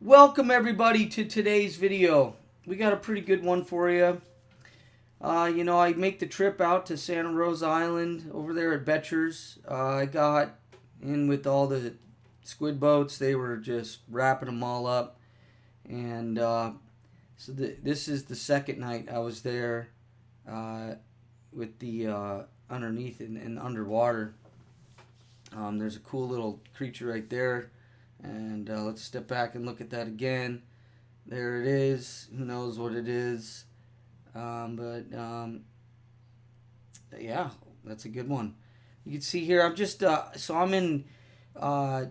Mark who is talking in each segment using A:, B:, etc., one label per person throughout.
A: Welcome everybody to today's video. We got a pretty good one for you. I make the trip out to Santa Rosa Island over there at Bechers. I got in with all the squid boats. They were just wrapping them all up. And this is the second night I was there with the underneath and underwater. There's a cool little creature right there. And let's step back and look at that again. There it is. Who knows what it is? Yeah, that's a good one. You can see here, I'm just, so I'm in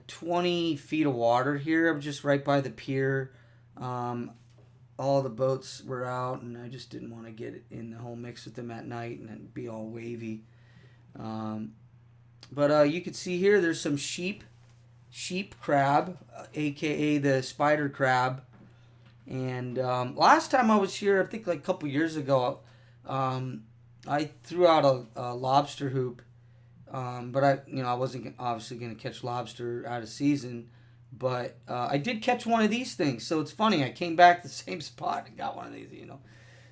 A: 20 feet of water here. I'm just right by the pier. All the boats were out, and I just didn't want to get in the whole mix with them at night and it'd be all wavy. You can see here, there's some sheep crab, aka the spider crab. And last time I was here, I think like a couple years ago, I threw out a lobster hoop, but I wasn't obviously going to catch lobster out of season. But I did catch one of these things, so it's funny. I came back to the same spot and got one of these,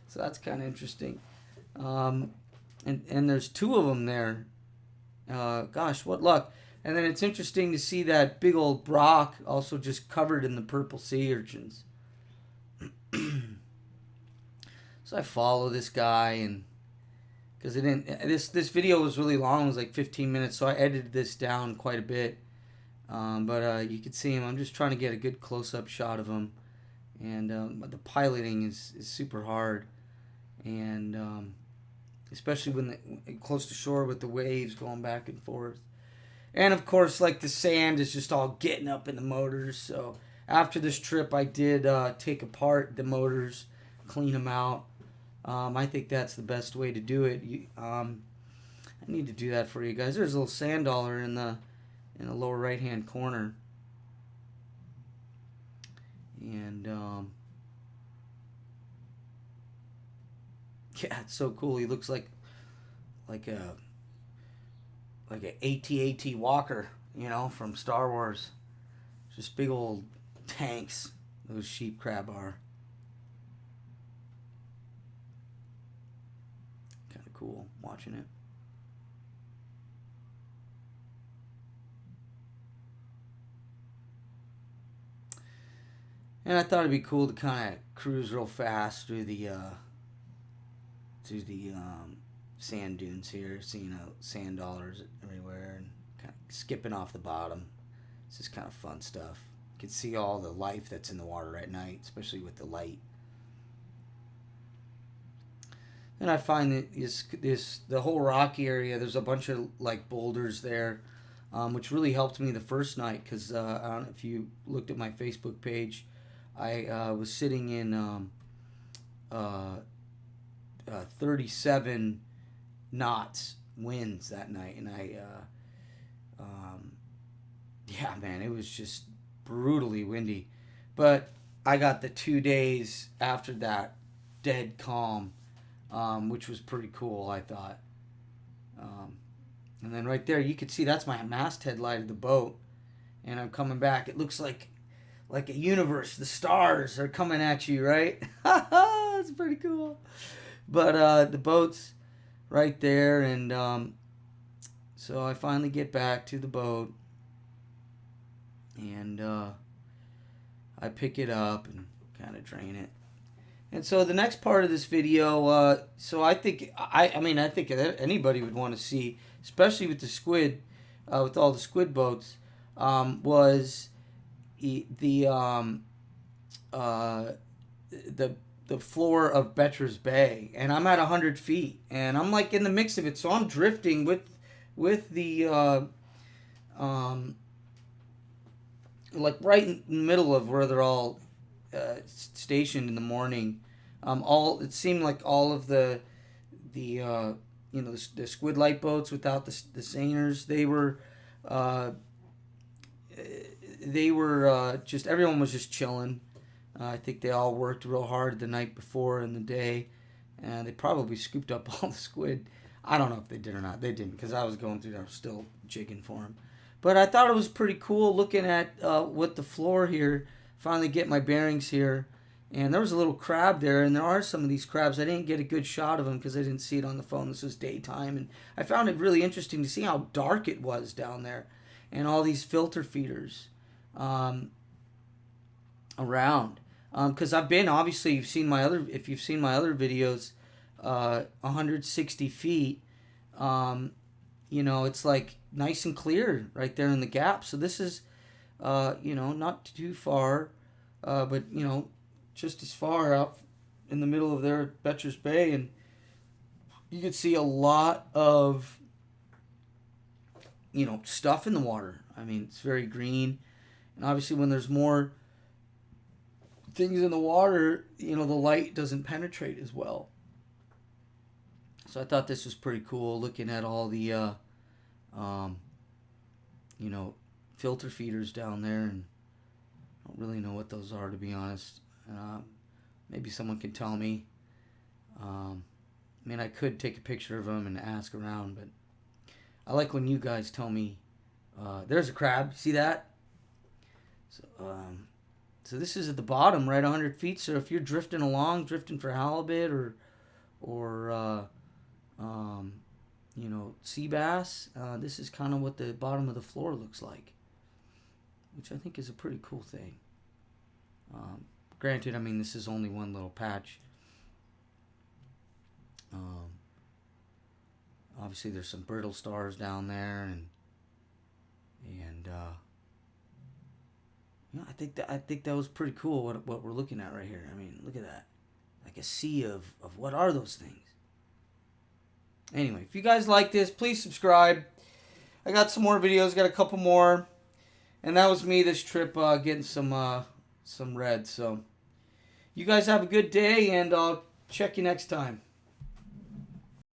A: So that's kind of interesting. And there's two of them there. Gosh, what luck! And then it's interesting to see that big old Brock also just covered in the purple sea urchins. So I follow this guy, and because it didn't, this video was really long, it was like 15 minutes, so I edited this down quite a bit. You can see him. I'm just trying to get a good close-up shot of him, and the piloting is super hard, and especially when close to shore with the waves going back and forth. And of course, like the sand is just all getting up in the motors. So after this trip, I did take apart the motors, clean them out. I think that's the best way to do it. I need to do that for you guys. There's a little sand dollar in the lower right hand corner, and yeah, it's so cool. He looks like a AT-AT Walker, from Star Wars. Just big old tanks, those sheep crab are. Kind of cool watching it. And I thought it'd be cool to kind of cruise real fast through the sand dunes here, seeing sand dollars everywhere and kind of skipping off the bottom. This is kind of fun stuff. You can see all the life that's in the water at night, especially with the light. And I find that the whole rocky area, there's a bunch of like boulders there, which really helped me the first night because I don't know if you looked at my Facebook page. I was sitting in 37 knots winds that night, and yeah, man, it was just brutally windy. But I got the 2 days after that dead calm, which was pretty cool, I thought. And then right there, you could see that's my masthead light of the boat, and I'm coming back. It looks like a universe. The stars are coming at you, right? It's pretty cool. But the boat's right there, and so I finally get back to the boat, and I pick it up and kind of drain it. And so the next part of this video, so I think I think anybody would want to see, especially with the squid, with all the squid boats, was the floor of Bechers Bay, and I'm at 100 feet, and I'm like in the mix of it, so I'm drifting with the like right in the middle of where they're all stationed in the morning. It seemed like all of the squid light boats without the seiners, they were just, everyone was just chilling. I think they all worked real hard the night before in the day, and they probably scooped up all the squid. I don't know if they did or not. They didn't, because I was going through there still jigging for them. But I thought it was pretty cool looking at what the floor here finally get my bearings here. And there was a little crab there, and there are some of these crabs. I didn't get a good shot of them because I didn't see it on the phone. This was daytime, and I found it really interesting to see how dark it was down there, and all these filter feeders around. Because I've been, obviously, if you've seen my other videos, 160 feet. It's like nice and clear right there in the gap. So this is, not too far, but just as far out in the middle of there at Bechers Bay, and you can see a lot of stuff in the water. I mean, it's very green, and obviously when there's more things in the water, the light doesn't penetrate as well. So I thought this was pretty cool, looking at all the filter feeders down there, and I don't really know what those are, to be honest. Maybe someone can tell me. I could take a picture of them and ask around, but I like when you guys tell me. There's a crab. See that? So this is at the bottom, right, 100 feet. So if you're drifting along, drifting for halibut or sea bass, this is kind of what the bottom of the floor looks like, which I think is a pretty cool thing. Granted, this is only one little patch. Obviously, there's some brittle stars down there, and I think that was pretty cool. What we're looking at right here. Look at that, like a sea of what are those things? Anyway, if you guys like this, please subscribe. I got some more videos. Got a couple more, and that was me this trip getting some red. So you guys have a good day, and I'll check you next time.